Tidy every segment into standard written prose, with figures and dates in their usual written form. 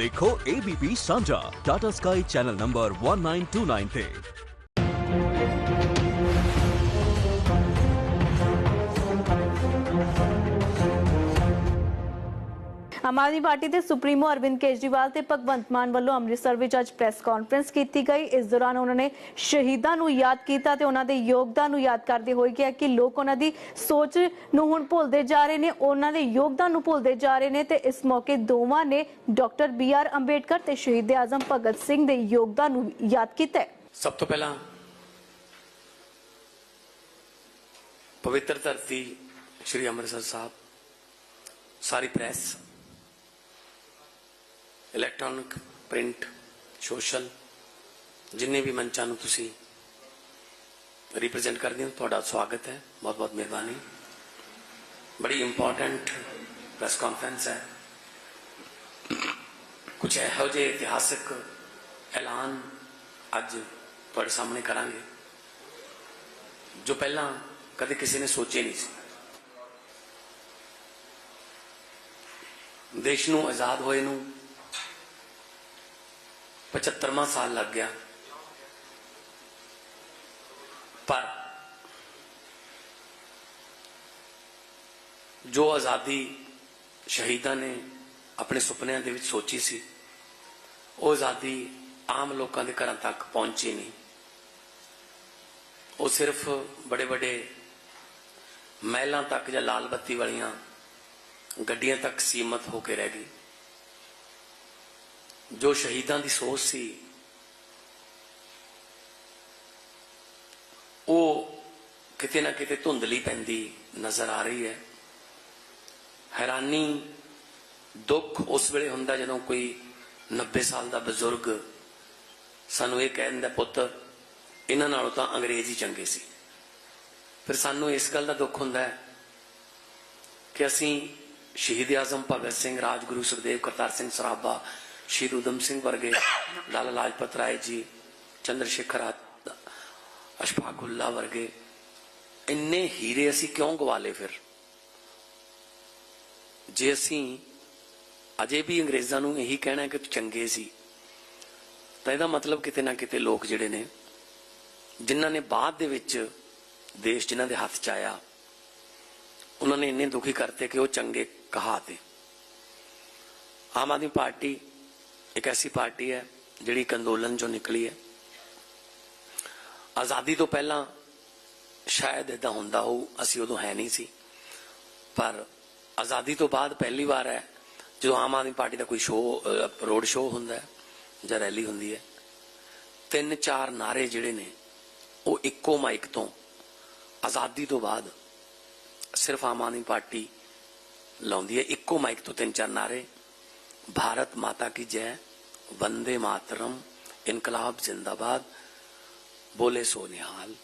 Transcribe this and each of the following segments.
देखो ABP सांझा Tata sky channel number 1929 ते। आम आदमी पार्टी के सुप्रीमो अरविंद केजरीवाल ते भगवंत मान वालों अमृतसर में अज प्रैस कॉन्फ्रेंस की गई। इस दौरान उन्होंने शहीदों को याद किया ते उन्होंने योगदान को याद करते हुए कहा कि लोग उन्होंने सोच नूं हुण भुलते जा रहे हैं, उन्होंने योगदान नूं भुलते जा रहे हैं। ते इस मौके दोवां ने डॉक्टर BR अंबेडकर ते शहीद आजम भगत सिंह के योगदान नूं याद किया। सब तो पहला पवित्र धरती श्री अमृतसर साहब, सारी प्रेस, इलैक्ट्रॉनिक, प्रिंट, सोशल, जिन्ने भी मंचा नूं तुसीं रिप्रेजेंट करदे हो, तुहाडा स्वागत है। बहुत बहुत मेहरबानी। बड़ी इंपॉर्टेंट प्रेस कॉन्फ्रेंस है। कुछ इहो जिहे इतिहासिक ऐलान अज तुहाडे सामने करांगे जो पहला कदे किसी ने सोचे नहीं सी। देश नूं आजाद होए नूं 75वां साल लग गया, पर जो आजादी शहीदां ने अपने सुपनियां दे विच सोची सी, वो आजादी आम लोगों के घरों तक पहुंची नहीं। वो सिर्फ बड़े बड़े महलों तक या लाल बत्ती वालियां गड्डियां तक सीमित होकर रह गई। जो शहीदां दी सोच सी वो किते ना किते धुंधली पैंदी नजर आ रही है। हैरानी, दुख उस वेले हुंदा जदों कोई 90 साल का बजुर्ग सानू ये कह दिंदा, पुत्त इन्हां नालों तां अंग्रेज ही चंगे सी। फिर सानू इस गल का दुख हुंदा है कि असीं शहीद आजम भगत सिंह, राजगुरु सुखदेव, करतार सिंह सराभा, शहीद उधम सिंह वर्गे, लाला लाजपत राय जी, चंद्रशेखर, अशफाक उल्ला वर्गे इन्ने हीरे असीं क्यों गवा ले? फिर जे असीं अजे भी अंग्रेज़ां नूं यही कहना है कि चंगे सी, तो इहदा मतलब किते ना किते लोग जिहड़े ने जिन्हां ने बाद दे विच देश जिन्हां दे हत्थ च आया उन्होंने इन्ने दुखी करते कि वो चंगे कहाते। आम आदमी पार्टी एक ऐसी पार्टी है जिहड़ी एक अंदोलन जो निकली है। आज़ादी तो पहला शायद इदा हुंदा हो, असीं उदों है नहीं सी, पर आज़ादी तो बाद पहली बार है जो आम आदमी पार्टी का कोई शो, रोड शो हुंदा है जां रैली हुंदी है, 3-4 नारे जिहड़े ने वो इक्को माइक तो आज़ादी तो बाद सिर्फ आम आदमी पार्टी लाउंदी है। इक्को माइक तो 3-4 नारे, भारत माता की जय, वंदे मातरम, इनकलाब जिंदाबाद, बोले सो निहाल।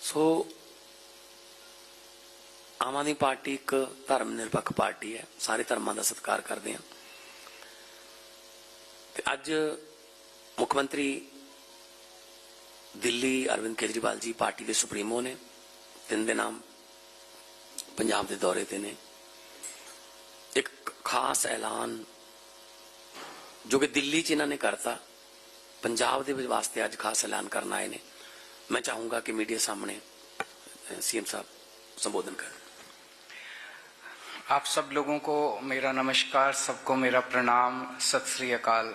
सो आम आदमी पार्टी एक धर्म निरपक्ष पार्टी है, सारे धर्मां दा सत्कार करते हैं। अज मुख्यमंत्री दिल्ली अरविंद केजरीवाल जी पार्टी के सुप्रीमो ने 3 दिन पंजाब के दौरे ते ने। एक खास ऐलान जो कि दिल्ली च इन्होंने करता, पंजाब के वास्ते अज खास ऐलान करना आए ने। मैं चाहूंगा कि मीडिया सामने CM साहब संबोधन करें। आप सब लोगों को मेरा नमस्कार, सबको मेरा प्रणाम, सत श्री अकाल।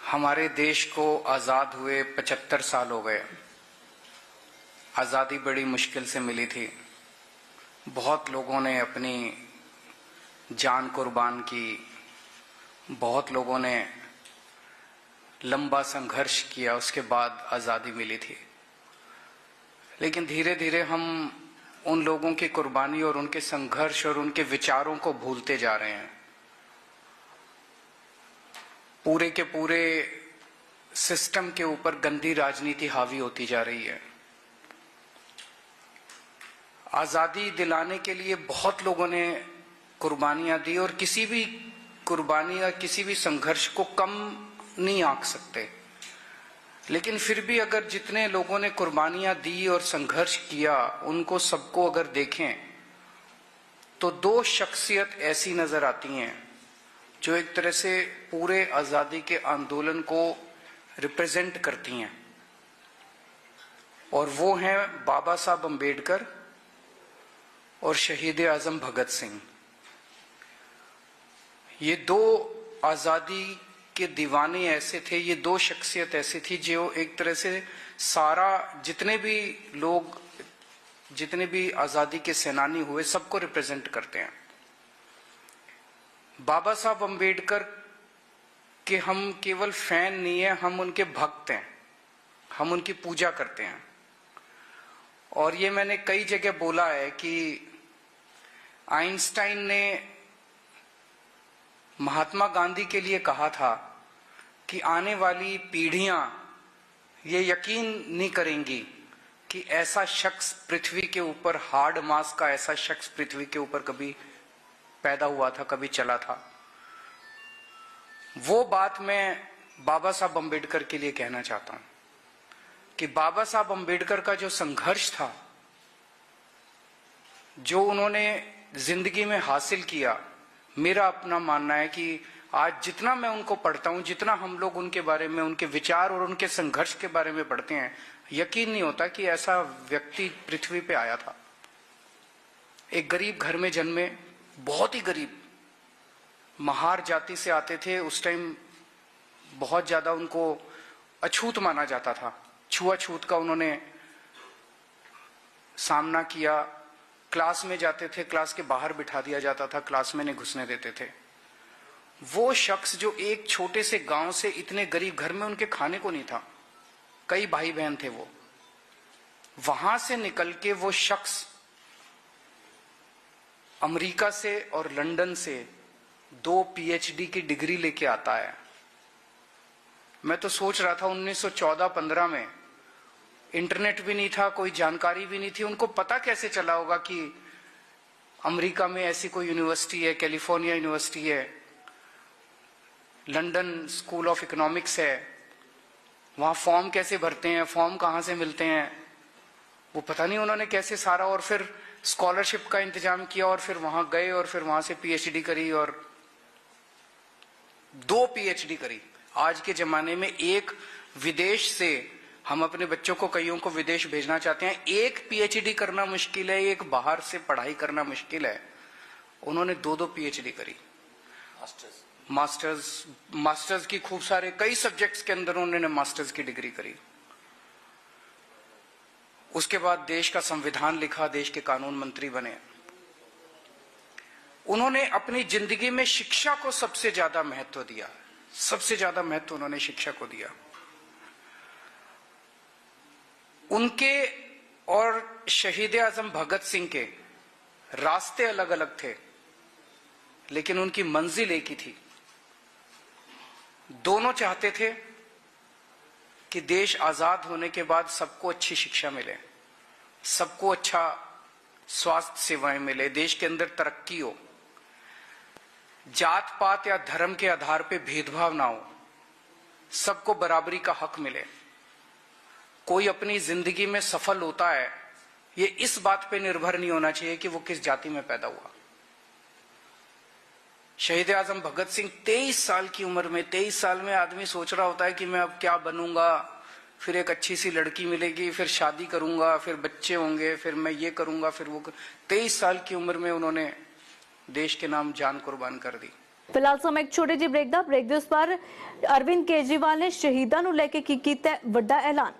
हमारे देश को आज़ाद हुए 75 साल हो गए। आज़ादी बड़ी मुश्किल से मिली थी। बहुत लोगों ने अपनी जान कुर्बान की, बहुत लोगों ने लंबा संघर्ष किया, उसके बाद आज़ादी मिली थी। लेकिन धीरे धीरे हम उन लोगों की कुर्बानी और उनके संघर्ष और उनके विचारों को भूलते जा रहे हैं। पूरे के पूरे सिस्टम के ऊपर गंदी राजनीति हावी होती जा रही है। आज़ादी दिलाने के लिए बहुत लोगों ने कुर्बानियां दी और किसी भी कुर्बानी या किसी भी संघर्ष को कम नहीं आंक सकते। लेकिन फिर भी अगर जितने लोगों ने कुर्बानियां दी और संघर्ष किया उनको सबको अगर देखें तो 2 शख्सियत ऐसी नजर आती हैं जो एक तरह से पूरे आजादी के आंदोलन को रिप्रेजेंट करती हैं, और वो हैं बाबा साहब अम्बेडकर और शहीद आजम भगत सिंह। ये दो आजादी के दीवाने ऐसे थे, ये दो शख्सियत ऐसी थी जो एक तरह से सारा जितने भी लोग, जितने भी आजादी के सेनानी हुए, सबको रिप्रेजेंट करते हैं। बाबा साहब अम्बेडकर के हम केवल फैन नहीं है, हम उनके भक्त हैं, हम उनकी पूजा करते हैं। और ये मैंने कई जगह बोला है कि आइंस्टाइन ने महात्मा गांधी के लिए कहा था कि आने वाली पीढ़ियां ये यकीन नहीं करेंगी कि ऐसा शख्स पृथ्वी के ऊपर, हार्ड मास का ऐसा शख्स पृथ्वी के ऊपर कभी पैदा हुआ था, कभी चला था। वो बात मैं बाबा साहब अम्बेडकर के लिए कहना चाहता हूं कि बाबा साहब अम्बेडकर का जो संघर्ष था, जो उन्होंने जिंदगी में हासिल किया, मेरा अपना मानना है कि आज जितना मैं उनको पढ़ता हूं, जितना हम लोग उनके बारे में, उनके विचार और उनके संघर्ष के बारे में पढ़ते हैं, यकीन नहीं होता कि ऐसा व्यक्ति पृथ्वी पे आया था। एक गरीब घर में जन्मे, बहुत ही गरीब, महार जाति से आते थे। उस टाइम बहुत ज्यादा उनको अछूत माना जाता था, छुआछूत का उन्होंने सामना किया। क्लास में जाते थे, क्लास के बाहर बिठा दिया जाता था, क्लास में नहीं घुसने देते थे। वो शख्स जो एक छोटे से गांव से इतने गरीब घर में, उनके खाने को नहीं था, कई भाई बहन थे, वो वहां से निकल के वो शख्स अमेरिका से और लंदन से 2 पीएचडी की डिग्री लेके आता है। मैं तो सोच रहा था 1914-15 में इंटरनेट भी नहीं था, कोई जानकारी भी नहीं थी, उनको पता कैसे चला होगा कि अमेरिका में ऐसी कोई यूनिवर्सिटी है, कैलिफोर्निया यूनिवर्सिटी है, लंदन स्कूल ऑफ इकोनॉमिक्स है, वहां फॉर्म कैसे भरते हैं, फॉर्म कहां से मिलते हैं, वो पता नहीं उन्होंने कैसे सारा, और फिर स्कॉलरशिप का इंतजाम किया और फिर वहां गए और फिर वहां से पीएचडी करी और 2 पीएचडी करी। आज के जमाने में एक विदेश से, हम अपने बच्चों को कईयों को विदेश भेजना चाहते हैं, एक पीएचडी करना मुश्किल है, एक बाहर से पढ़ाई करना मुश्किल है। उन्होंने 2-2 पीएचडी करी, मास्टर्स की, खूब सारे कई सब्जेक्ट्स के अंदर उन्होंने मास्टर्स की डिग्री करी। उसके बाद देश का संविधान लिखा, देश के कानून मंत्री बने। उन्होंने अपनी जिंदगी में शिक्षा को सबसे ज्यादा महत्व दिया, सबसे ज्यादा महत्व उन्होंने शिक्षा को दिया। उनके और शहीद आजम भगत सिंह के रास्ते अलग अलग थे, लेकिन उनकी मंजिल एक ही थी। दोनों चाहते थे कि देश आजाद होने के बाद सबको अच्छी शिक्षा मिले, सबको अच्छा स्वास्थ्य सेवाएं मिले, देश के अंदर तरक्की हो, जात पात या धर्म के आधार पे भेदभाव ना हो, सबको बराबरी का हक मिले। कोई अपनी जिंदगी में सफल होता है, ये इस बात पे निर्भर नहीं होना चाहिए कि वो किस जाति में पैदा हुआ। शहीद आजम भगत सिंह 23 साल की उम्र में, 23 साल में आदमी सोच रहा होता है कि मैं अब क्या बनूंगा, फिर एक अच्छी सी लड़की मिलेगी, फिर शादी करूंगा, फिर बच्चे होंगे, फिर मैं ये करूंगा, फिर वो 23 साल की उम्र में उन्होंने देश के नाम जान कुर्बान कर दी। फिलहाल समय एक छोटे जी ब्रेक दे उस पर अरविंद केजरीवाल ने शहीदां ਨੂੰ ਲੈ ਕੇ ਕੀ ਕੀਤਾ ਵੱਡਾ ਐਲਾਨ।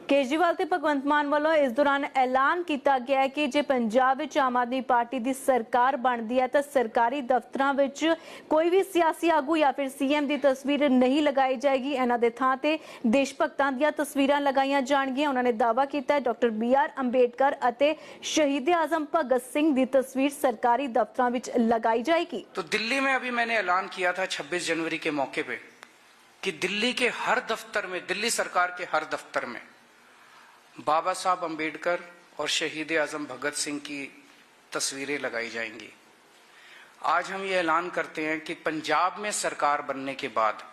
केजरीवाल ते भगवंत मान वालों इस दौरान ऐलान किया गया है कि जे पंजाब विच आम आदमी पार्टी की सरकार बनती है तो सरकारी दफ्तरां विच कोई भी सियासी आगू या फिर सीएम की तस्वीर नहीं लगाई जाएगी। इन्हां दे थां ते देश भगतां दीयां तस्वीरां लगाईयां जाणगीआं। उन्होंने दावा किया डॉक्टर BR अंबेडकर अते शहीद आजम भगत सिंह की तस्वीर सरकारी दफ्तरां विच लगाई जाएगी। तो दिल्ली में अभी मैंने ऐलान किया था 26 जनवरी के मौके पे कि दिल्ली के हर दफ्तर में, दिल्ली सरकार के हर दफ्तर में बाबा साहब अंबेडकर और शहीद आजम भगत सिंह की तस्वीरें लगाई जाएंगी। आज हम ये ऐलान करते हैं कि पंजाब में सरकार बनने के बाद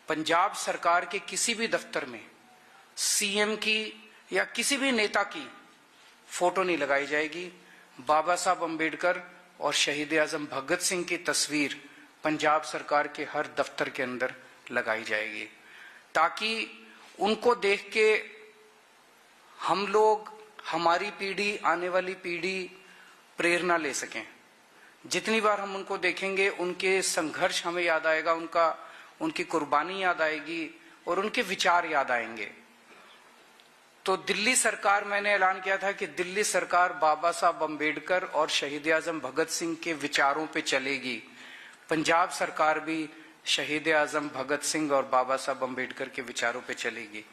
पंजाब सरकार के किसी भी दफ्तर में सीएम की या किसी भी नेता की फोटो नहीं लगाई जाएगी। बाबा साहब अंबेडकर और शहीद आजम भगत सिंह की तस्वीर पंजाब सरकार के हर दफ्तर के अंदर लगाई जाएगी, ताकि उनको देख के हम लोग, हमारी पीढ़ी, आने वाली पीढ़ी प्रेरणा ले सकें। जितनी बार हम उनको देखेंगे उनके संघर्ष हमें याद आएगा, उनकी कुर्बानी याद आएगी और उनके विचार याद आएंगे। तो दिल्ली सरकार, मैंने ऐलान किया था कि दिल्ली सरकार बाबा साहब अंबेडकर और शहीद आजम भगत सिंह के विचारों पे चलेगी। पंजाब सरकार भी शहीद आजम भगत सिंह और बाबा साहब अंबेडकर के विचारों पे चलेगी।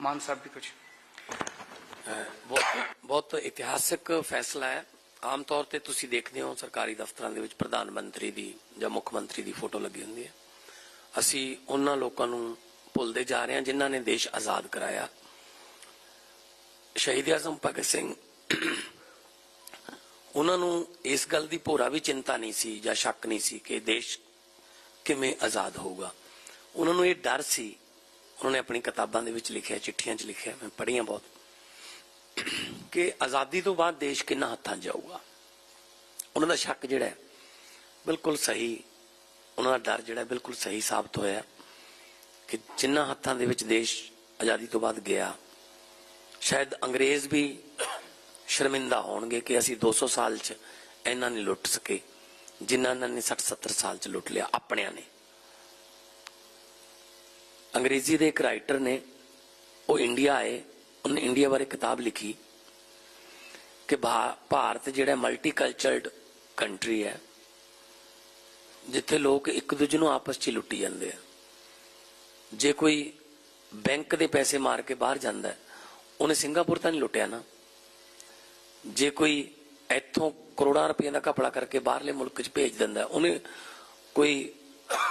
मान साहब भी कुछ। बहुत ਇਤਿਹਾਸਕ फैसला है। आम तौर ਤੇ ਤੁਸੀਂ ਦੇਖਦੇ ਹੋ ਸਰਕਾਰੀ ਦਫ਼ਤਰਾਂ ਦੇ ਵਿੱਚ ਪ੍ਰਧਾਨ ਮੰਤਰੀ ਦੀ ਜਾਂ ਮੁੱਖ ਮੰਤਰੀ ਦੀ ਫੋਟੋ ਲੱਗੀ ਹੁੰਦੀ ਹੈ। ਅਸੀਂ ਉਹਨਾਂ ਲੋਕਾਂ ਨੂੰ ਭੁੱਲਦੇ ਜਾ ਰਹੇ ਹਾਂ ਜਿਨ੍ਹਾਂ ਨੇ ਦੇਸ਼ ਆਜ਼ਾਦ ਕਰਾਇਆ। ਸ਼ਹੀਦ ਆਜ਼ਮ ਭਗਤ ਸਿੰਘ, ਉਹਨਾਂ ਨੂੰ ਇਸ ਗੱਲ ਦੀ ਭੋਰਾ ਵੀ ਚਿੰਤਾ ਨਹੀਂ ਸੀ ਜਾਂ ਸ਼ੱਕ ਨਹੀਂ ਸੀ ਕਿ ਦੇਸ਼ ਕਿਵੇਂ ਆਜ਼ਾਦ ਹੋਊਗਾ। ਉਹਨਾਂ ਨੂੰ ਇਹ ਡਰ ਸੀ। ਉਹਨਾਂ ਨੇ ਆਪਣੀ ਕਿਤਾਬਾਂ ਦੇ ਵਿੱਚ ਲਿਖਿਆ, ਚਿੱਠੀਆਂ 'ਚ ਲਿਖਿਆ, ਮੈਂ ਪੜ੍ਹੀਆਂ ਬਹੁਤ, ਕਿ ਆਜ਼ਾਦੀ ਤੋਂ ਬਾਅਦ ਦੇਸ਼ ਕਿੰਨਾ ਹੱਥਾਂ 'ਚ ਜਾਊਗਾ। ਉਹਨਾਂ ਦਾ ਸ਼ੱਕ ਜਿਹੜਾ ਹੈ ਬਿਲਕੁਲ ਸਹੀ, ਉਹਨਾਂ ਦਾ ਡਰ ਜਿਹੜਾ ਬਿਲਕੁਲ ਸਹੀ ਸਾਬਤ ਹੋਇਆ ਕਿ ਜਿੰਨਾ ਹੱਥਾਂ ਦੇ ਵਿੱਚ ਦੇਸ਼ ਆਜ਼ਾਦੀ ਤੋਂ ਬਾਅਦ ਗਿਆ, ਸ਼ਾਇਦ ਅੰਗਰੇਜ਼ ਵੀ ਸ਼ਰਮਿੰਦਾ ਹੋਣਗੇ ਕਿ ਅਸੀਂ 200 ਸਾਲ 'ਚ ਇਹਨਾਂ ਨੇ ਲੁੱਟ ਸਕੇ ਜਿਨ੍ਹਾਂ ਇਹਨਾਂ ਨੇ 60-70 ਸਾਲ 'ਚ ਲੁੱਟ ਲਿਆ ਆਪਣਿਆਂ ਨੇ। ਅੰਗਰੇਜ਼ੀ ਦੇ ਇੱਕ ਰਾਈਟਰ ਨੇ, ਉਹ ਇੰਡੀਆ ਆਏ, ਉਹਨੇ ਇੰਡੀਆ ਬਾਰੇ ਕਿਤਾਬ ਲਿਖੀ ਕਿ ਭਾਰਤ ਜਿਹੜਾ ਮਲਟੀਕਲਚਰਡ ਕੰਟਰੀ ਹੈ, ਜਿੱਥੇ ਲੋਕ ਇੱਕ ਦੂਜੇ ਨੂੰ ਆਪਸ 'ਚ ਲੁੱਟੀ ਜਾਂਦੇ ਆ। ਜੇ ਕੋਈ ਬੈਂਕ ਦੇ ਪੈਸੇ ਮਾਰ ਕੇ ਬਾਹਰ ਜਾਂਦਾ ਹੈ, ਉਹਨੇ ਸਿੰਗਾਪੁਰ ਤਾਂ ਨਹੀਂ ਲੁੱਟਿਆ ਨਾ। ਜੇ ਕੋਈ ਇੱਥੋਂ ਕਰੋੜਾਂ ਰੁਪਏ ਦਾ ਘਪਲਾ ਕਰਕੇ ਬਾਹਰਲੇ ਮੁਲਕ 'ਚ ਭੇਜ ਦਿੰਦਾ, ਉਹਨੇ ਕੋਈ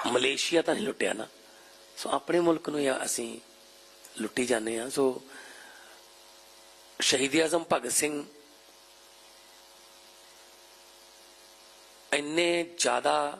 ਮਲੇਸ਼ੀਆ ਤਾਂ ਨਹੀਂ ਲੁੱਟਿਆ ਨਾ। ਸੋ ਆਪਣੇ ਮੁਲਕ ਨੂੰ ਅਸੀਂ ਲੁੱਟੀ ਜਾਂਦੇ ਹਾਂ। ਸੋ ਸ਼ਹੀਦ ਆਜ਼ਮ ਭਗਤ ਸਿੰਘ ਇੰਨੇ ਜ਼ਿਆਦਾ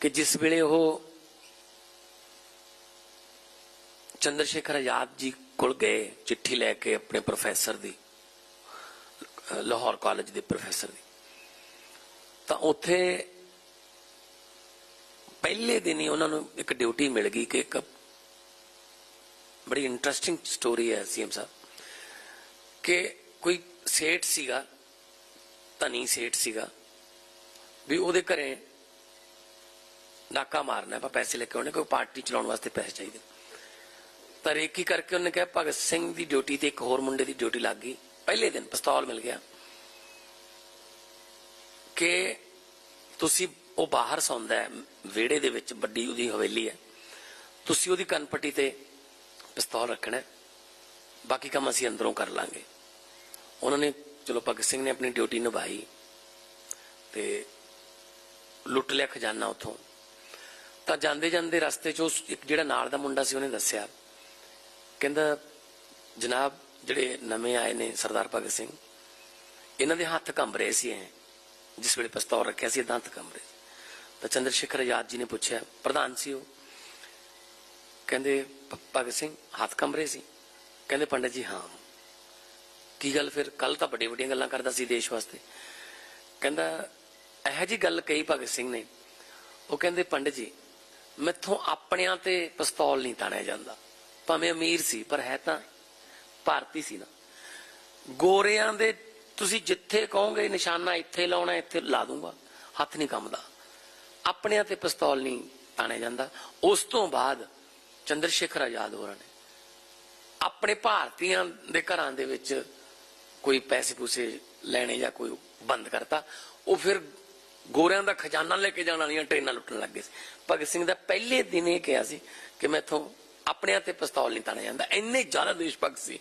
ਕਿ ਜਿਸ ਵੇਲੇ ਉਹ ਚੰਦਰ ਸ਼ੇਖਰ ਆਜ਼ਾਦ ਜੀ ਕੋਲ ਗਏ ਚਿੱਠੀ ਲੈ ਕੇ ਆਪਣੇ ਪ੍ਰੋਫੈਸਰ ਦੀ, ਲਾਹੌਰ ਕਾਲਜ ਦੇ ਪ੍ਰੋਫੈਸਰ ਦੀ, ਤਾਂ ਉੱਥੇ ਪਹਿਲੇ ਦਿਨ ਹੀ ਉਹਨਾਂ ਨੂੰ ਇੱਕ ਡਿਊਟੀ ਮਿਲ ਗਈ ਕਿ ਇੱਕ ਬੜੀ ਇੰਟਰਸਟਿੰਗ ਸਟੋਰੀ ਹੈ ਸੀਐਮ ਸਾਹਿਬ, ਕਿ ਕੋਈ ਸੇਠ ਸੀਗਾ, ਧਨੀ ਸੇਠ ਸੀਗਾ, ਵੀ ਉਹਦੇ ਘਰੇ ਨਾਕਾ ਮਾਰਨਾ, ਆਪਾਂ ਪੈਸੇ ਲੈ ਕੇ ਆਉਣੇ, ਕੋਈ ਪਾਰਟੀ ਚਲਾਉਣ ਵਾਸਤੇ ਪੈਸੇ ਚਾਹੀਦੇ। ਤਾਂ ਰੇਕੀ ਕਰਕੇ ਉਹਨੇ ਕਿਹਾ ਭਗਤ ਸਿੰਘ ਦੀ ਡਿਊਟੀ ਤੇ ਇੱਕ ਹੋਰ ਮੁੰਡੇ ਦੀ ਡਿਊਟੀ ਲੱਗ ਗਈ। ਪਹਿਲੇ ਦਿਨ ਪਿਸਤੌਲ ਮਿਲ ਗਿਆ ਕਿ ਤੁਸੀਂ, ਉਹ ਬਾਹਰ ਸੌਂਦਾ ਹੈ ਵਿਹੜੇ ਦੇ ਵਿੱਚ, ਵੱਡੀ ਉਹਦੀ ਹਵੇਲੀ ਹੈ, ਤੁਸੀਂ ਉਹਦੀ ਕੰਨਪੱਟੀ ਤੇ ਪਿਸਤੌਲ ਰੱਖਣਾ, ਬਾਕੀ ਕੰਮ ਅਸੀਂ ਅੰਦਰੋਂ ਕਰ ਲਾਂਗੇ। ਉਹਨਾਂ ਨੇ, ਚਲੋ ਭਗਤ ਸਿੰਘ ਨੇ ਆਪਣੀ ਡਿਊਟੀ ਨਿਭਾਈ ਤੇ ਲੁੱਟ ਲਿਆ ਖਜ਼ਾਨਾ ਉੱਥੋਂ। ਤਾਂ ਜਾਂਦੇ ਜਾਂਦੇ ਰਸਤੇ 'ਚ ਇੱਕ ਜਿਹੜਾ ਨਾਲ ਦਾ ਮੁੰਡਾ ਸੀ, ਉਹਨੇ ਦੱਸਿਆ, ਕਹਿੰਦਾ ਜਨਾਬ ਜਿਹੜੇ ਨਵੇਂ ਆਏ ਨੇ ਸਰਦਾਰ ਭਗਤ ਸਿੰਘ, ਇਹਨਾਂ ਦੇ ਹੱਥ ਕੰਬ ਰਹੇ ਸੀ, ਜਿਸ ਵੇਲੇ ਪਿਸਤੌਲ ਰੱਖਿਆ ਸੀ ਏਦਾਂ ਹੱਥ ਕੰਬ ਰਹੇ। ਤਾਂ ਚੰਦਰ ਸ਼ੇਖਰ ਆਜ਼ਾਦ ਜੀ ਨੇ ਪੁੱਛਿਆ, ਪ੍ਰਧਾਨ ਸੀ ਉਹ, ਕਹਿੰਦੇ ਭਗਤ ਸਿੰਘ ਹੱਥ ਕੰਬ ਰਹੇ ਸੀ? ਕਹਿੰਦੇ ਪੰਡਿਤ ਜੀ ਹਾਂ। ਕੀ ਗੱਲ ਫਿਰ? ਕੱਲ ਤਾਂ ਵੱਡੀਆਂ ਵੱਡੀਆਂ ਗੱਲਾਂ ਕਰਦਾ ਸੀ ਦੇਸ਼ ਵਾਸਤੇ। ਕਹਿੰਦਾ ਇਹੋ ਜਿਹੀ ਗੱਲ ਕਹੀ ਭਗਤ ਸਿੰਘ ਨੇ, ਉਹ ਕਹਿੰਦੇ ਪੰਡਿਤ ਜੀ ਮੈਥੋਂ ਆਪਣਿਆਂ ਤੇ ਪਿਸਤੌਲ ਨਹੀਂ ਤਾਣਿਆ ਜਾਂਦਾ, ਭਾਵੇਂ ਅਮੀਰ ਸੀ ਪਰ ਹੈ ਤਾਂ ਭਾਰਤੀ ਸੀ ਨਾ। ਗੋਰਿਆਂ ਦੇ ਤੁਸੀਂ ਜਿੱਥੇ ਕਹੋਗੇ ਨਿਸ਼ਾਨਾ ਇੱਥੇ ਲਾਉਣਾ, ਇੱਥੇ ਲਾ ਦੂੰਗਾ, ਹੱਥ ਨਹੀਂ ਕੰਬਦਾ, ਆਪਣਿਆਂ ਤੇ ਪਿਸਤੌਲ ਨਹੀਂ ਤਾਣਿਆ ਜਾਂਦਾ। ਉਸ ਤੋਂ ਬਾਅਦ ਚੰਦਰ ਸ਼ੇਖਰ ਆਜ਼ਾਦ ਹੋਰਾਂ ਨੇ ਆਪਣੇ ਭਾਰਤੀਆਂ ਦੇ ਘਰਾਂ ਦੇ ਵਿੱਚ ਕੋਈ ਪੈਸੇ ਪੂਸੇ ਲੈਣੇ ਜਾਂ ਕੋਈ ਬੰਦ ਕਰਤਾ। ਉਹ ਫਿਰ ਗੋਰਿਆਂ ਦਾ ਖਜ਼ਾਨਾ ਲੈ ਕੇ ਜਾਣ ਵਾਲੀਆਂ ਟ੍ਰੇਨਾਂ ਲੁੱਟਣ ਲੱਗ ਗਏ ਸੀ। ਭਗਤ ਸਿੰਘ ਦਾ ਪਹਿਲੇ ਦਿਨ ਇਹ ਕਿਹਾ ਸੀ ਕਿ ਮੈਥੋਂ ਆਪਣਿਆਂ ਤੇ ਪਿਸਤੌਲ ਨਹੀਂ ਤਾਣਿਆ ਜਾਂਦਾ, ਇੰਨੇ ਜ਼ਿਆਦਾ ਦੇਸ਼ ਭਗਤ ਸੀ।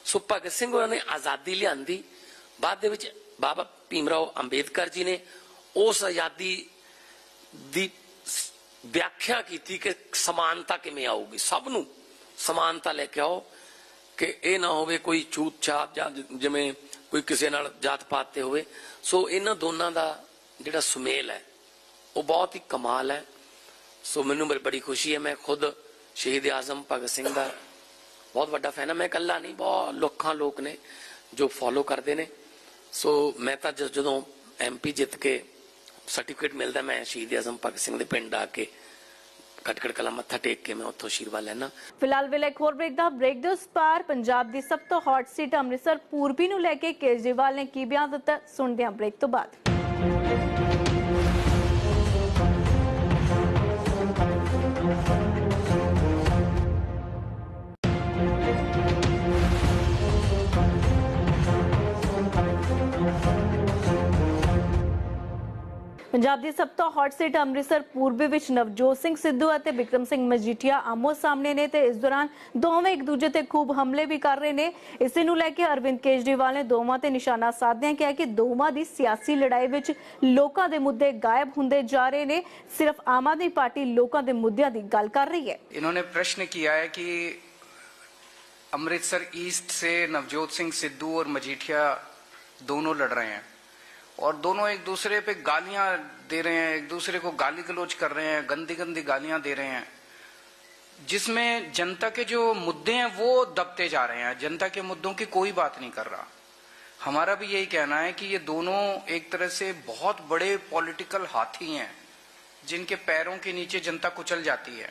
ਸੋ ਭਗਤ ਸਿੰਘ ਹੋਰਾਂ ਨੇ ਆਜ਼ਾਦੀ ਲਿਆਂਦੀ। ਬਾਅਦ ਦੇ ਵਿੱਚ ਬਾਬਾ ਭੀਮ ਰਾਓ ਅੰਬੇਦਕਰ ਜੀ ਨੇ ਉਸ ਆਜ਼ਾਦੀ ਦੀ ਵਿਆਖਿਆ ਕੀਤੀ ਕਿ ਸਮਾਨਤਾ ਕਿਵੇਂ ਆਊਗੀ, ਸਭ ਨੂੰ ਸਮਾਨਤਾ ਲੈ ਕੇ ਆਓ, कि ਇਹ ਨਾ ਹੋਵੇ ਕੋਈ ਛੂਤ ਛਾਤ ਜਾਂ ਜਿਵੇਂ ਕੋਈ ਕਿਸੇ ਨਾਲ ਜਾਤ ਪਾਤ ਤੇ ਹੋਵੇ। ਸੋ ਇਹਨਾਂ ਦੋਨਾਂ ਦਾ ਜਿਹੜਾ ਸੁਮੇਲ ਹੈ ਉਹ ਬਹੁਤ ਹੀ ਕਮਾਲ ਹੈ। ਸੋ ਮੈਨੂੰ ਬੜੀ ਖੁਸ਼ੀ ਹੈ। ਮੈਂ ਖੁਦ ਸ਼ਹੀਦ ਆਜ਼ਮ ਭਗਤ ਸਿੰਘ ਦਾ ਬਹੁਤ ਵੱਡਾ ਫੈਨ ਹਾਂ। ਮੈਂ ਇਕੱਲਾ ਨਹੀਂ, ਬਹੁਤ ਲੱਖਾਂ ਲੋਕ ਨੇ ਜੋ ਫੋਲੋ ਕਰਦੇ ਨੇ। ਸੋ ਮੈਂ ਤਾਂ ਜਦੋਂ MP ਜਿੱਤ ਕੇ ਸਰਟੀਫਿਕੇਟ ਮਿਲਦਾ ਮੈਂ ਸ਼ਹੀਦ ਆਜ਼ਮ ਭਗਤ ਸਿੰਘ ਦੇ ਪਿੰਡ ਆ ਕੇ कटकड़ कला मत्था टेक के मैं उत्थों आशीर्वाद लेना। फिलहाल वेले एक होर ब्रेक दो पार पंजाब की सब तो हॉट सीट अमृतसर पूर्बी नूं लैके केजरीवाल ने की बयान दिता, सुनते हैं ब्रेक तो बाद। पंजाब की सब तो हॉट सीट अमृतसर पूर्बी विच नवजोत सिंह सिद्धू और बिक्रम सिंह मजीठिया आमो सामने ने ते इस दौरान दोवें एक दूजे ते खूब हमले भी कर रहे हैं। इसे नूं लैके अरविंद केजरीवाल ने दोवां ते निशाना साधदे कहा कि दोवां दी सियासी लड़ाई विच लोकां दे मुद्दे गायब हुंदे जा रहे हैं, सिर्फ आम आदमी पार्टी लोकां दे मुद्दियां दी गल कर रही है। इन्होंने प्रश्न किया है कि अमृतसर ईस्ट से नवजोत सिंह सिद्धू और मजीठिया दोनों लड़ रहे हैं और दोनों एक दूसरे पे गालियां दे रहे हैं, एक दूसरे को गाली गलौज कर रहे हैं, गंदी गंदी गालियां दे रहे हैं, जिसमें जनता के जो मुद्दे हैं वो दबते जा रहे हैं। जनता के मुद्दों की कोई बात नहीं कर रहा। हमारा भी यही कहना है कि ये दोनों एक तरह से बहुत बड़े पॉलिटिकल हाथी हैं जिनके पैरों के नीचे जनता कुचल जाती है।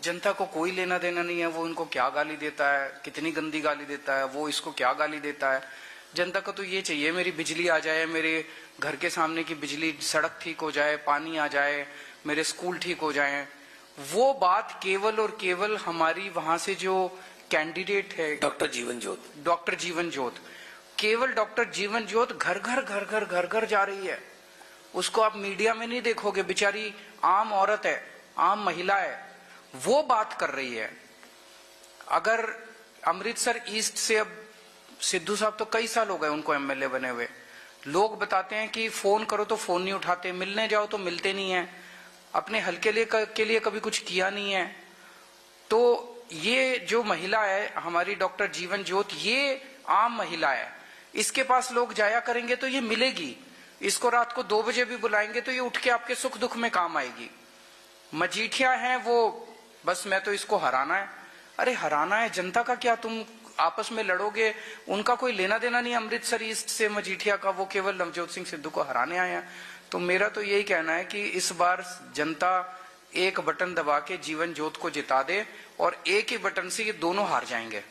जनता को कोई लेना देना नहीं है, वो इनको क्या गाली देता है, कितनी गंदी गाली देता है, वो इसको क्या गाली देता है। जनता को तो ये चाहिए मेरी बिजली आ जाए, मेरे घर के सामने की बिजली, सड़क ठीक हो जाए, पानी आ जाए, मेरे स्कूल ठीक हो जाए। वो बात केवल और केवल हमारी वहां से जो कैंडिडेट है डॉक्टर जीवन ज्योत, केवल डॉक्टर जीवन ज्योत घर घर जा रही है। उसको आप मीडिया में नहीं देखोगे, बेचारी आम औरत है, आम महिला है, वो बात कर रही है। अगर अमृतसर ईस्ट से अब सिद्धू साहब तो कई साल हो गए उनको MLA बने हुए, लोग बताते हैं कि फोन करो तो फोन नहीं उठाते, मिलने जाओ तो मिलते नहीं है, अपने हल्के के लिए कभी कुछ किया नहीं है। तो ये जो महिला है हमारी डॉक्टर जीवन ज्योत, ये आम महिला है, इसके पास लोग जाया करेंगे तो ये मिलेगी। इसको रात को 2 बजे भी बुलाएंगे तो ये उठ के आपके सुख दुख में काम आएगी। मजीठिया है वो बस मैं तो इसको हराना है। अरे हराना है, जनता का क्या, तुम आपस में लड़ोगे, उनका कोई लेना देना नहीं अमृतसर ईस्ट से मजीठिया का, वो केवल नवजोत सिंह सिद्धू को हराने आए हैं। तो मेरा तो यही कहना है कि इस बार जनता एक बटन दबा के जीवन ज्योत को जिता दे और एक ही बटन से ये दोनों हार जाएंगे।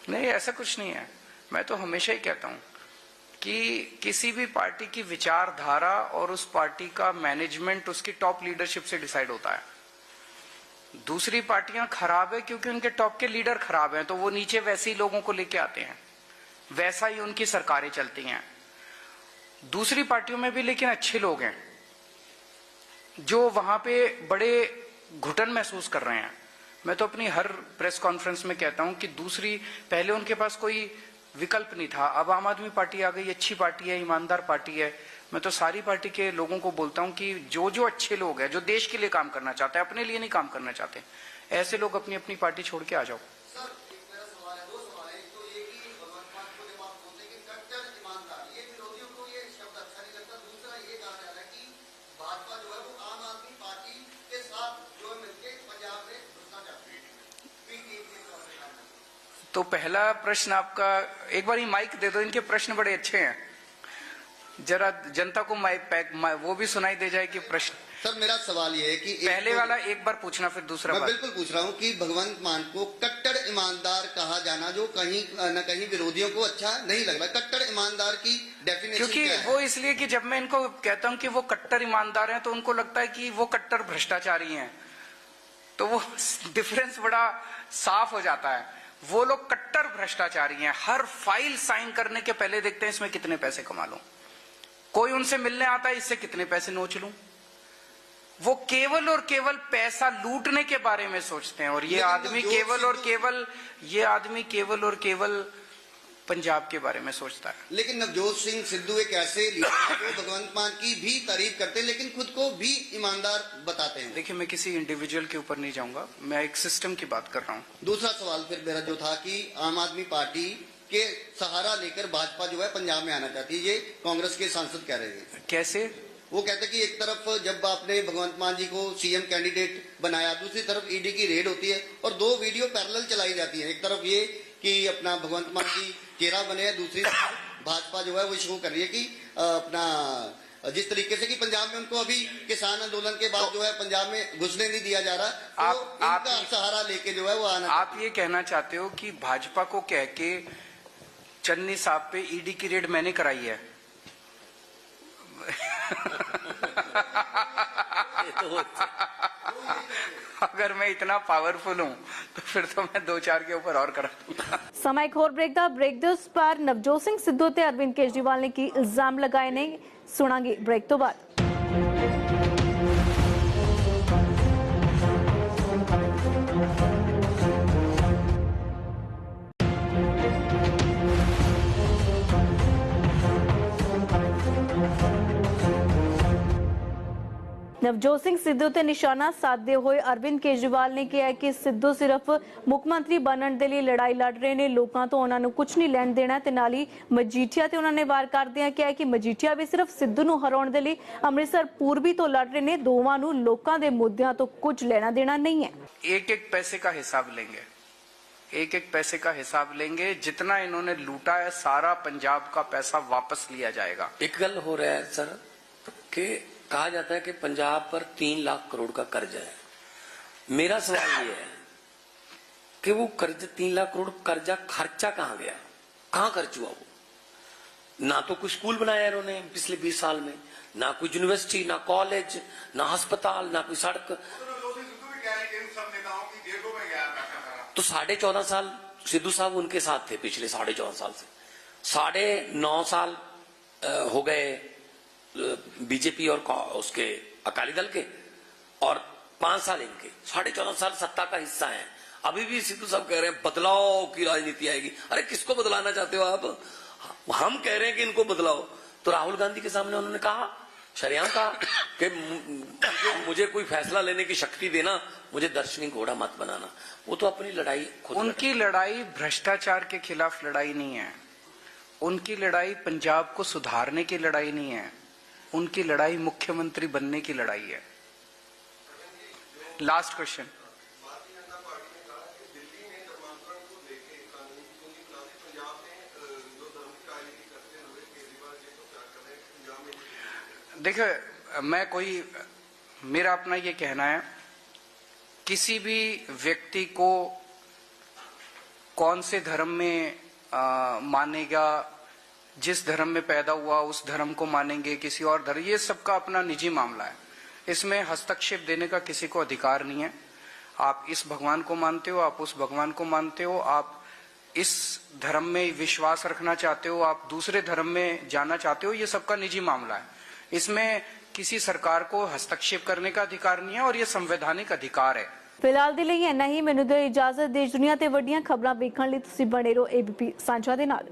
नहीं, ऐसा कुछ नहीं है। मैं तो हमेशा ही कहता हूं कि किसी भी पार्टी की विचारधारा और उस पार्टी का मैनेजमेंट उसकी टॉप लीडरशिप से डिसाइड होता है। दूसरी पार्टियां खराब है क्योंकि उनके टॉप के लीडर खराब हैं, तो वो नीचे वैसे ही लोगों को लेके आते हैं, वैसा ही उनकी सरकारें चलती हैं। दूसरी पार्टियों में भी लेकिन अच्छे लोग हैं जो वहां पे बड़े घुटन महसूस कर रहे हैं। मैं तो अपनी हर प्रेस कॉन्फ्रेंस में कहता हूं कि पहले उनके पास कोई विकल्प नहीं था, अब आम आदमी पार्टी आ गई, अच्छी पार्टी है, ईमानदार पार्टी है। मैं तो सारी पार्टी के लोगों को बोलता हूं कि जो जो अच्छे लोग हैं, जो देश के लिए काम करना चाहते हैं, अपने लिए नहीं काम करना चाहते, ऐसे लोग अपनी अपनी पार्टी छोड़ के आ जाओ। तो पहला प्रश्न आपका, एक बार ही माइक दे दो, इनके प्रश्न बड़े अच्छे हैं, जरा जनता को वो भी सुनाई दे जाए कि प्रश्न। सर मेरा सवाल ये है कि पहले वाला एक बार पूछना फिर दूसरा मैं बिल्कुल पूछ रहा हूँ कि भगवंत मान को कट्टर ईमानदार कहा जाना जो कहीं न कहीं विरोधियों को अच्छा नहीं लग रहा, कट्टर ईमानदार की डेफिनेशन क्योंकि क्या है? वो इसलिए कि जब मैं इनको कहता हूँ कि वो कट्टर ईमानदार हैं तो उनको लगता है कि वो कट्टर भ्रष्टाचारी हैं, तो वो डिफरेंस बड़ा साफ हो जाता है। वो लोग कट्टर भ्रष्टाचारी हैं, हर फाइल साइन करने के पहले देखते हैं इसमें कितने पैसे कमा लूं, कोई उनसे मिलने आता है इससे कितने पैसे नोच लूं, वो केवल और केवल पैसा लूटने के बारे में सोचते हैं। और ये आदमी केवल और केवल पंजाब के बारे में सोचता है। लेकिन नवजोत सिंह सिद्धू एक ऐसे लीडर हैं जो भगवंत मान की भी तारीफ करते हैं, लेकिन खुद को भी ईमानदार बताते हैं। देखिए, मैं किसी इंडिविजुअल के ऊपर नहीं जाऊंगा, मैं एक सिस्टम की बात कर रहा हूँ। दूसरा सवाल फिर मेरा जो था कि आम आदमी पार्टी के सहारा लेकर भाजपा जो है पंजाब में आना चाहती है, ये कांग्रेस के सांसद कह रहे हैं। कैसे? वो कहते हैं कि एक तरफ जब आपने भगवंत मान जी को सीएम कैंडिडेट बनाया, दूसरी तरफ ईडी की रेड होती है और दो वीडियो पैरेलल चलाई जाती है। एक तरफ ये कि अपना भगवंत मान जी चेहरा बने, दूसरी तरफ भाजपा जो है वो शो कर रही है कि अपना जिस तरीके से कि पंजाब में उनको अभी किसान आंदोलन के बाद जो है पंजाब में घुसने नहीं दिया जा रहा, तो इनका सहारा लेके जो है वो आना। आप ये कहना चाहते हो कि भाजपा को कह के चन्नी साहब पे ईडी की रेड मैंने कराई है? अगर मैं इतना पावरफुल हूं तो फिर तो मैं 2-4 के ऊपर और करा दूंगा। ਸਮਾਂ ਇੱਕ ਹੋਰ ਬ੍ਰੇਕ ਦਾ। ਬ੍ਰੇਕ ਦੇ ਉਸ ਪਾਰ ਨਵਜੋਤ ਸਿੰਘ ਸਿੱਧੂ ਤੇ ਅਰਵਿੰਦ ਕੇਜਰੀਵਾਲ ਨੇ ਕੀ ਇਲਜ਼ਾਮ ਲਗਾਏ ਨੇ, ਸੁਣਾਂਗੇ ਬ੍ਰੇਕ ਤੋਂ ਬਾਅਦ। ਨਵਜੋਤ ਸਿੰਘ ਸਿੱਧੂ ਤੇ ਨਿਸ਼ਾਨਾ ਸਾਧਦੇ ਹੋਏ ਅਰਵਿੰਦ ਕੇਜਰੀਵਾਲ ਨੇ ਕਿਹਾ ਕਿ ਸਿੱਧੂ ਸਿਰਫ ਮੁੱਖ ਮੰਤਰੀ ਬਣਨ ਦੇ ਲਈ ਲੜਾਈ ਲੜ ਰਹੇ ਨੇ, ਲੋਕਾਂ ਤੋਂ ਉਹਨਾਂ ਨੂੰ ਕੁਝ ਨਹੀਂ ਲੈਣ ਦੇਣਾ। ਤੇ ਨਾਲ ਹੀ ਮਜੀਠੀਆ ਤੇ ਉਹਨਾਂ ਨੇ ਵਾਰ ਕਰਦਿਆਂ ਕਿਹਾ ਕਿ ਮਜੀਠੀਆ ਵੀ ਸਿਰਫ ਸਿੱਧੂ ਨੂੰ ਹਰਾਉਣ ਦੇ ਲਈ ਅੰਮ੍ਰਿਤਸਰ ਪੂਰਬੀ ਤੋਂ ਲੜ ਰਹੇ ਨੇ, ਦੋਵਾਂ ਨੂੰ ਲੋਕਾਂ ਦੇ ਮੁੱਦਿਆਂ ਤੋਂ ਕੁਝ ਲੈਣਾ ਦੇਣਾ ਨਹੀਂ ਹੈ। एक पैसे का हिसाब लेंगे, एक पैसे का हिसाब लेंगे। जितना इन्होंने लूटा है सारा पंजाब का पैसा वापस लिया जाएगा। एक गल हो रहा है सर कि कहा जाता है कि पंजाब पर 3 लाख करोड़ का कर्ज है। मेरा सवाल ये है कि वो कर्ज 3 लाख करोड़ कर्जा खर्चा कहां गया, कहां खर्च हुआ? वो ना तो कोई स्कूल बनाया इन्होंने पिछले 20 साल में, ना कोई यूनिवर्सिटी, ना कॉलेज, ना अस्पताल, ना कोई सड़क। तो 14.5 साल सिद्धू साहब उनके साथ थे, पिछले 14.5 साल से 9.5 साल हो गए बीजेपी और उसके अकाली दल के, और 5 साल इनके, 14.5 साल सत्ता का हिस्सा है। अभी भी सिद्धू साहब कह रहे हैं बदलाव की राजनीति आएगी। अरे किसको बदलाना चाहते हो आप? हम कह रहे हैं कि इनको बदलाओ। तो राहुल गांधी के सामने उन्होंने कहा, शरेआम कहा कि मुझे कोई फैसला लेने की शक्ति देना, मुझे दर्शनी घोड़ा मत बनाना। वो तो अपनी लड़ाई खुद उनकी लड़ाई भ्रष्टाचार के खिलाफ लड़ाई नहीं है, उनकी लड़ाई पंजाब को सुधारने की लड़ाई नहीं है, उनकी लड़ाई मुख्यमंत्री बनने की लड़ाई है। Last question. देखिए, मेरा अपना ये कहना है, किसी भी व्यक्ति को कौन से धर्म में मानेगा, जिस धर्म में पैदा हुआ उस धर्म को मानेंगे, किसी और धर्म, ये सबका अपना निजी मामला है। इसमें हस्तक्षेप देने का किसी को अधिकार नहीं है। आप इस भगवान को मानते हो, आप उस भगवान को मानते हो, आप इस धर्म में विश्वास रखना चाहते हो, आप दूसरे धर्म में जाना चाहते हो, ये सबका निजी मामला है। इसमें किसी सरकार को हस्तक्षेप करने का अधिकार नहीं है और ये संवैधानिक अधिकार है। ਫਿਲਹਾਲ ਦੇ ਲਈ ਇੰਨਾ ਹੀ। ਮੈਨੂੰ ਦਿਓ ਇਜਾਜ਼ਤ। ਦੇਸ਼ ਦੁਨੀਆ ਤੇ ਵੱਡੀਆਂ ਖਬਰਾਂ ਵੇਖਣ ਲਈ ਤੁਸੀਂ ਬਣੇ ਰਹੋ ABP ਸਾਂਝਾ ਦੇ ਨਾਲ।